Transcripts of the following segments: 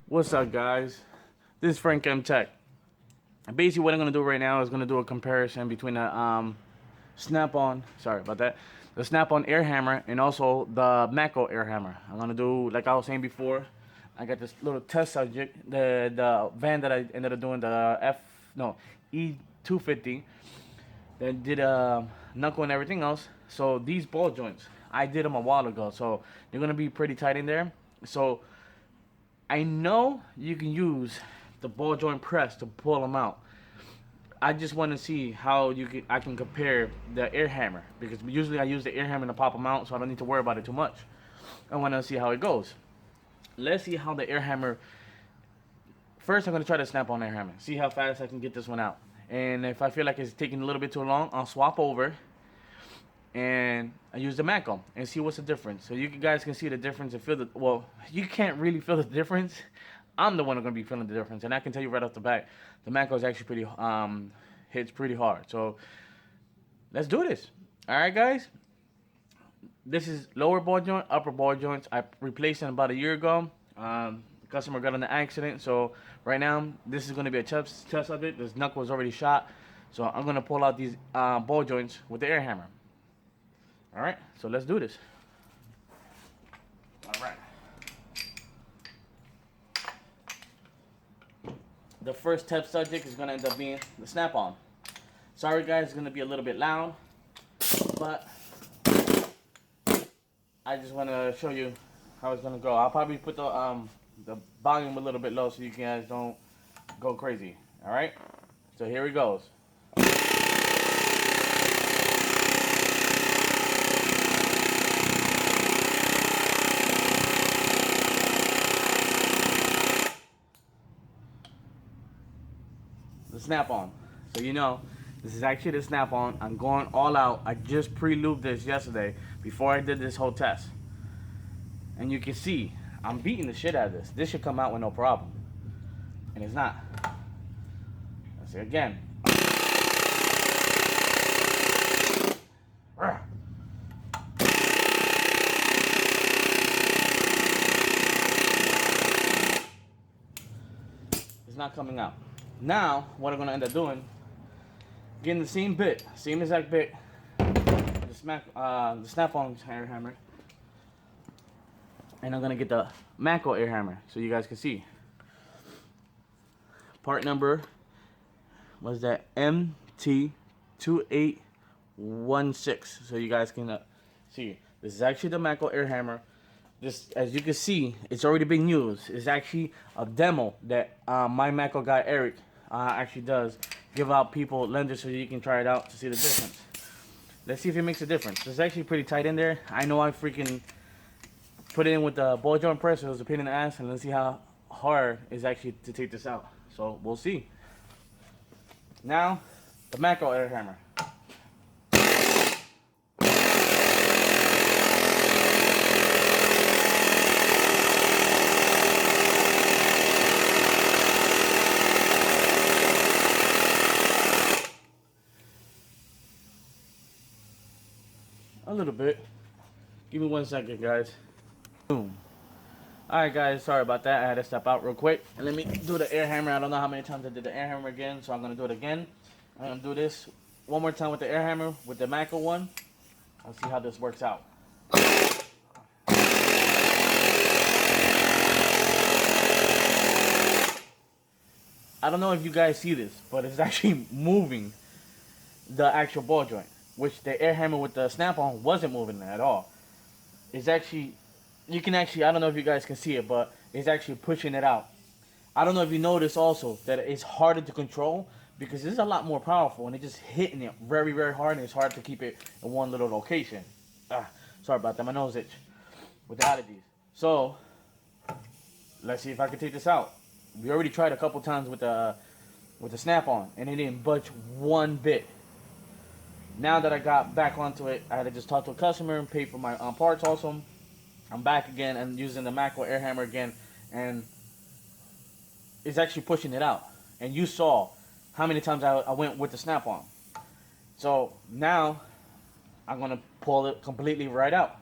What's up, guys? This is Frank M Tech. And basically, what I'm gonna do right now is gonna do a comparison between the Snap-on. Sorry about that. The Snap-on air hammer and also the Matco air hammer. I'm gonna do like I was saying before. I got this little test subject. The van that I ended up doing the E250. That did knuckle and everything else. So these ball joints, I did them a while ago. So they're gonna be pretty tight in there. So I know you can use the ball joint press to pull them out. I just want to see how I can compare the air hammer, because usually I use the air hammer to pop them out, so I don't need to worry about it too much. I want to see how it goes. Let's see how the air hammer. First, I'm gonna try to Snap-on air hammer. See how fast I can get this one out. And if I feel like it's taking a little bit too long, I'll swap over and I use the Matco and see what's the difference. So you guys can see the difference and feel the, well, you can't really feel the difference. I'm the one who's gonna be feeling the difference, and I can tell you right off the bat, the Matco is actually pretty hits pretty hard. So let's do this. All right, guys. This is lower ball joint, upper ball joints. I replaced them about a year ago. The customer got in an accident, so right now this is gonna be a test subject. This knuckle was already shot, so I'm gonna pull out these ball joints with the air hammer. All right, so let's do this. All right. The first test subject is gonna end up being the Snap-on. Sorry guys, it's gonna be a little bit loud, but I just wanna show you how it's gonna go. I'll probably put the volume a little bit low so you guys don't go crazy. All right, so here it goes. The Snap-on. So you know, this is actually the Snap-on. I'm going all out. I just pre-lubed this yesterday before I did this whole test. And you can see, I'm beating the shit out of this. This should come out with no problem. And it's not. Let's see again. It's not coming out. Now, what I'm gonna end up doing, getting the same bit, same exact bit, the Snap-on air hammer, and I'm gonna get the Matco air hammer so you guys can see. Part number was that MT2816, so you guys can see. This is actually the Matco air hammer. This, as you can see, it's already been used. It's actually a demo that my Matco guy Eric actually does give out people lenders so you can try it out to see the difference. Let's see if it makes a difference. It's actually pretty tight in there. I know I freaking put it in with the ball joint press, so it was a pain in the ass, and let's see how hard it's actually to take this out. So we'll see. Now, the Matco air hammer. A little bit. Give me 1 second, guys. Boom. Alright, guys, sorry about that. I had to step out real quick. And let me do the air hammer. I don't know how many times I did the air hammer again, so I'm going to do it again. I'm going to do this one more time with the air hammer, with the Matco one. I'll see how this works out. I don't know if you guys see this, but it's actually moving the actual ball joint, which the air hammer with the Snap-on wasn't moving at all. It's actually, you can actually, I don't know if you guys can see it, but it's actually pushing it out. I don't know if you notice also that it's harder to control because this is a lot more powerful and it's just hitting it very, very hard, and it's hard to keep it in one little location. Sorry about that, my nose itch with the allergies. So, let's see if I can take this out. We already tried a couple times with the Snap-on and it didn't budge one bit. Now that I got back onto it, I had to just talk to a customer and pay for my parts also. I'm back again and using the Matco air hammer again, and it's actually pushing it out. And you saw how many times I went with the Snap-on. So now I'm gonna pull it completely right out.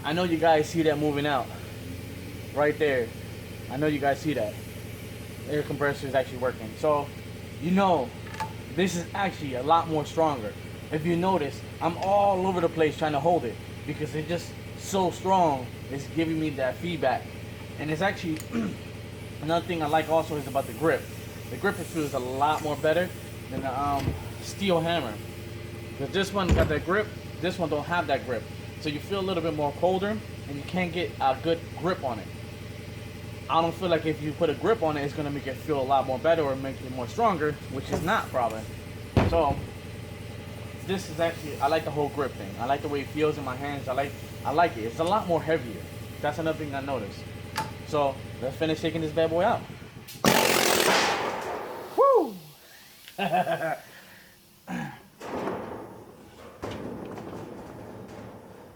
I know you guys see that moving out right there. I know you guys see that. Air compressor is actually working. So, you know, this is actually a lot more stronger. If you notice, I'm all over the place trying to hold it because it's just so strong. It's giving me that feedback. And it's actually, another thing I like also is about the grip. The grip feels a lot more better than the steel hammer. Because this one got that grip, this one don't have that grip. So you feel a little bit more colder and you can't get a good grip on it. I don't feel like if you put a grip on it, it's gonna make it feel a lot more better or make it more stronger, which is not probably. So this is actually, I like the whole grip thing. I like the way it feels in my hands. I like it. It's a lot more heavier. That's another thing I noticed. So let's finish taking this bad boy out. Woo!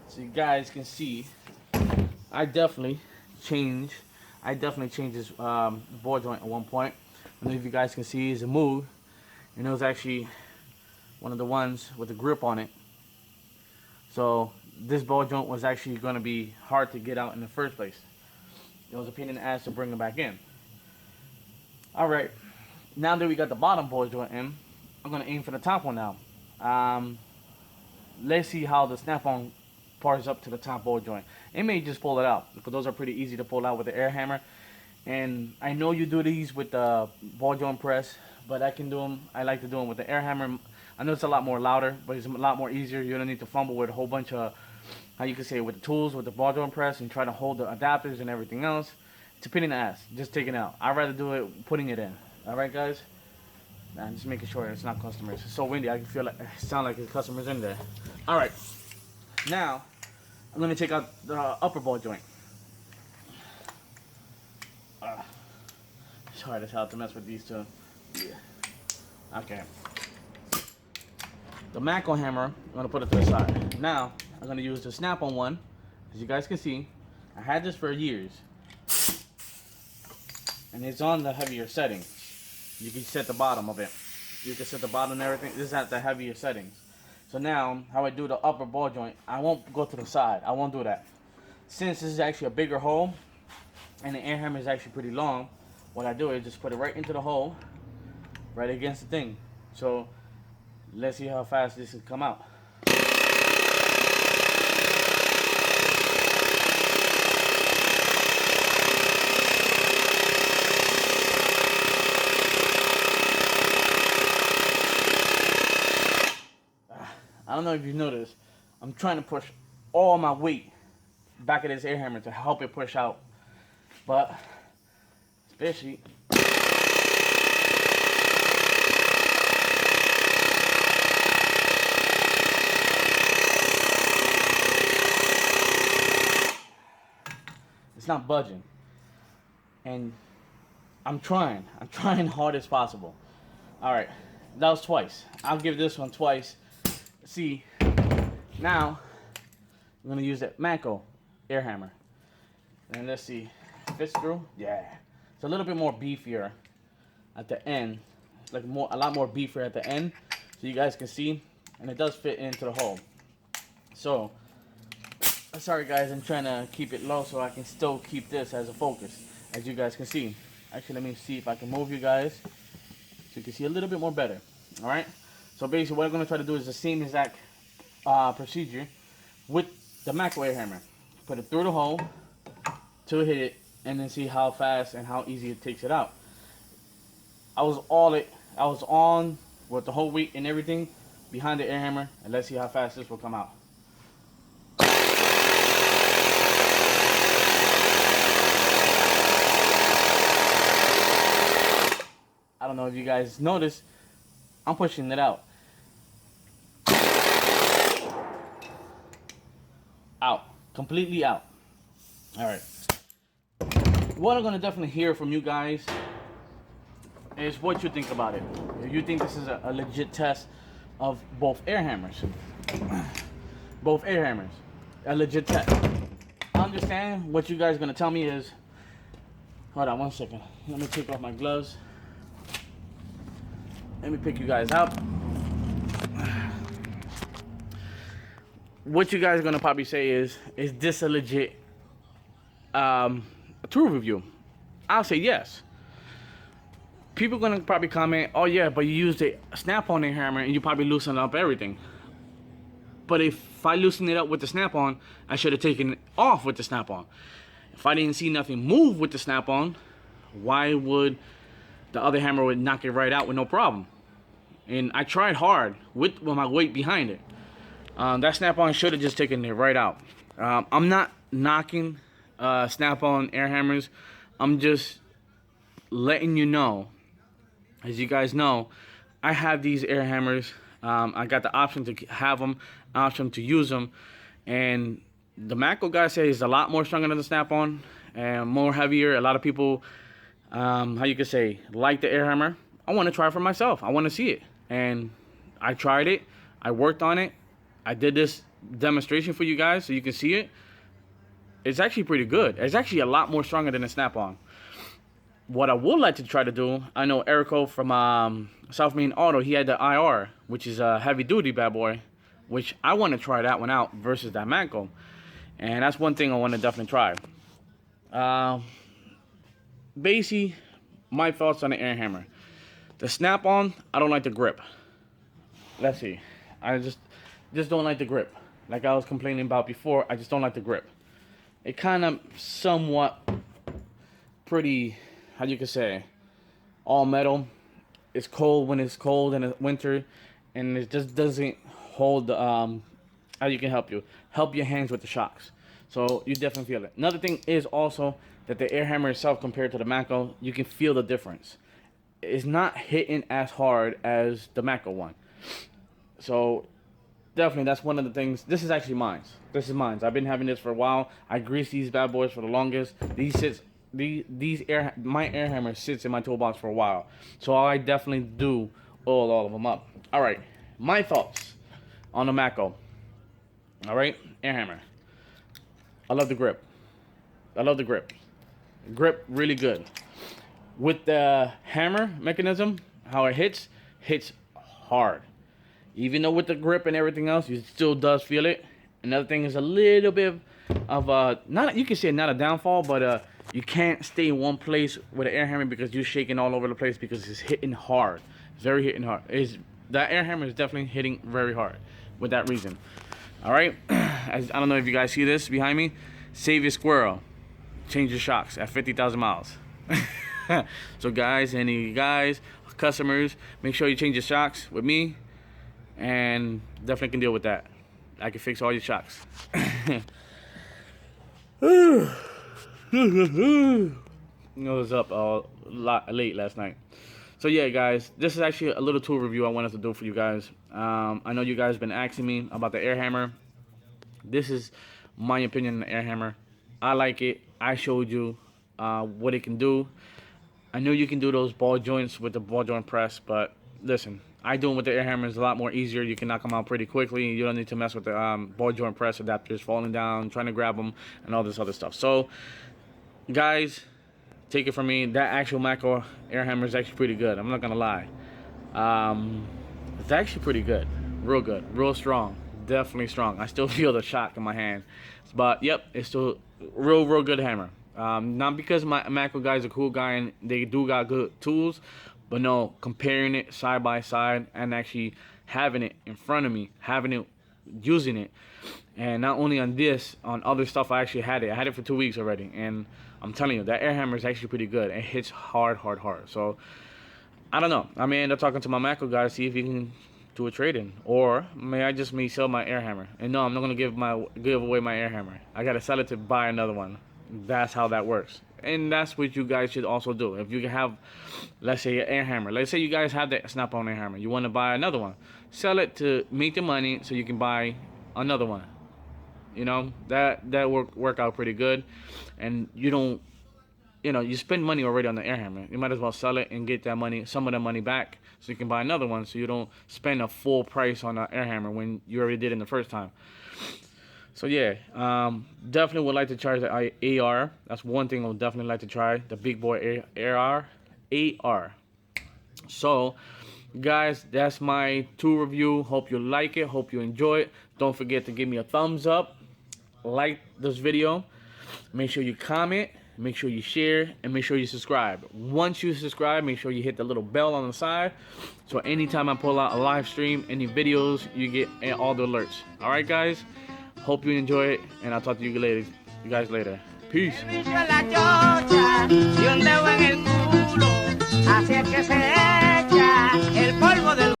So you guys can see, I definitely changed this ball joint at one point. I don't know if you guys can see, it's a move, and it was actually one of the ones with the grip on it. So this ball joint was actually going to be hard to get out in the first place. It was a pain in the ass to bring it back in. All right, now that we got the bottom ball joint in, I'm going to aim for the top one now. Let's see how the snap-on pars up to the top ball joint. It may just pull it out because those are pretty easy to pull out with the air hammer. And I know you do these with the ball joint press, but I can do them. I like to do them with the air hammer. I know it's a lot more louder, but it's a lot more easier. You don't need to fumble with a whole bunch of, how you can say, with the tools, with the ball joint press, and try to hold the adapters and everything else. It's a pain in the ass. Just take it out. I'd rather do it putting it in. All right, guys. I'm just making sure it's not customers. It's so windy. I can feel like sound like there's customers in there. All right. Now I'm gonna take out the upper ball joint. It's hard as hell to mess with these two. Yeah. Okay. The Matco hammer, I'm gonna put it to the side. Now I'm gonna use the snap-on one. As you guys can see, I had this for years, and it's on the heavier setting. You can set the bottom of it. You can set the bottom and everything. This is at the heavier settings. So now, how I do the upper ball joint, I won't go to the side. I won't do that. Since this is actually a bigger hole, and the air hammer is actually pretty long, what I do is just put it right into the hole, right against the thing. So, let's see how fast this can come out. I don't know if you noticed, I'm trying to push all my weight back at this air hammer to help it push out. But, especially, it's not budging. And I'm trying hard as possible. Alright, that was twice. I'll give this one twice. See, now I'm gonna use that Matco air hammer, and let's see, fits through. Yeah, it's a little bit more beefier at the end, like a lot more beefier at the end, so you guys can see, and it does fit into the hole. So, sorry guys, I'm trying to keep it low so I can still keep this as a focus, as you guys can see. Actually, let me see if I can move you guys so you can see a little bit more better. All right. So basically what I'm going to try to do is the same exact procedure with the Matco air hammer. Put it through the hole to hit it and then see how fast and how easy it takes it out. I was on with the whole weight and everything behind the air hammer, and let's see how fast this will come out. I don't know if you guys noticed, I'm pushing it out. Out. Completely out. Alright. What I'm going to definitely hear from you guys is what you think about it. If you think this is a legit test of both air hammers. Both air hammers. A legit test. I understand what you guys are going to tell me is... Hold on 1 second. Let me take off my gloves. Let me pick you guys out. what you guys are gonna probably say is this a legit tool review? I'll say yes. People gonna probably comment, oh yeah, but you used a snap-on air hammer and you probably loosened up everything. But if I loosened it up with the snap-on, I should have taken it off with the snap-on. If I didn't see nothing move with the snap-on, why would the other hammer would knock it right out with no problem? And I tried hard with my weight behind it. That snap-on should have just taken it right out. I'm not knocking snap-on air hammers. I'm just letting you know, as you guys know, I have these air hammers. I got the option to have them, option to use them, and the Matco guy says it's a lot more stronger than the snap-on and more heavier. A lot of people, how you could say, like the air hammer. I want to try it for myself. I want to see it, and I tried it. I worked on it. I did this demonstration for you guys so you can see it. It's actually pretty good. It's actually a lot more stronger than the snap-on. What I would like to try to do, I know Erico from South Main Auto, he had the IR, which is a heavy-duty bad boy, which I want to try that one out versus that Matco. And that's one thing I want to definitely try. Basically, my thoughts on the air hammer. The snap-on, I don't like the grip. Let's see. I just don't like the grip. Like I was complaining about before, I just don't like the grip. It kind of somewhat pretty, how you could say, all metal. It's cold when it's cold in the winter, and it just doesn't hold the how you can help your hands with the shocks. So you definitely feel it. Another thing is also that the air hammer itself compared to the Matco, you can feel the difference. It's not hitting as hard as the Matco one. So definitely that's one of the things. This is actually mine. This is mine. I've been having this for a while. I grease these bad boys for the longest. My air hammer sits in my toolbox for a while. So I definitely do oil all of them up. All right, my thoughts on the Matco. All right, air hammer. I love the grip. Grip really good. With the hammer mechanism, how it hits hard. Even though with the grip and everything else, you still does feel it. Another thing is a little bit of not, you can say not a downfall, but you can't stay in one place with an air hammer because you're shaking all over the place because it's hitting hard. It's very hitting hard. That air hammer is definitely hitting very hard with that reason. All right, I don't know if you guys see this behind me. Save your squirrel, change your shocks at 50,000 miles. So guys, any guys, customers, make sure you change your shocks with me, and definitely can deal with that. I can fix all your shocks. I was up a lot late last night. So yeah, guys, this is actually a little tool review I wanted to do for you guys. I know you guys have been asking me about the air hammer. This is my opinion on the air hammer. I like it. I showed you what it can do. I know you can do those ball joints with the ball joint press, but listen, I do them with the air hammer. It's a lot more easier. You can knock them out pretty quickly. You don't need to mess with the ball joint press adapters falling down, trying to grab them, and all this other stuff. So, guys, take it from me. That actual Matco air hammer is actually pretty good. I'm not gonna lie. It's actually pretty good. Real strong. Definitely strong. I still feel the shock in my hand. But yep, it's still real good hammer. Not because my Matco guy is a cool guy and they do got good tools, but no, comparing it side by side and actually having it in front of me, using it, and not only on this, on other stuff, I actually had it. I had it for 2 weeks already, and I'm telling you, that air hammer is actually pretty good. It hits hard. So I don't know. I may end up talking to my Matco guy, see if he can do a trade-in, or may sell my air hammer. And no, I'm not gonna give away my air hammer. I gotta sell it to buy another one. That's how that works, and that's what you guys should also do. If you have, let's say, an air hammer. Let's say you guys have the snap-on air hammer. You want to buy another one. Sell it to make the money so you can buy another one. You know, that work out pretty good, and you don't. You know, you spend money already on the air hammer. You might as well sell it and get that money, some of that money back, so you can buy another one. So you don't spend a full price on an air hammer when you already did it the first time. So yeah, definitely would like to try the AR. That's one thing I would definitely like to try, the big boy AR. So guys, that's my tool review. Hope you like it. Hope you enjoy it. Don't forget to give me a thumbs up. Like this video. Make sure you comment. Make sure you share. And make sure you subscribe. Once you subscribe, make sure you hit the little bell on the side. So anytime I pull out a live stream, any videos, you get all the alerts. Alright, guys? Hope you enjoy it. And I'll talk to you guys later. Peace.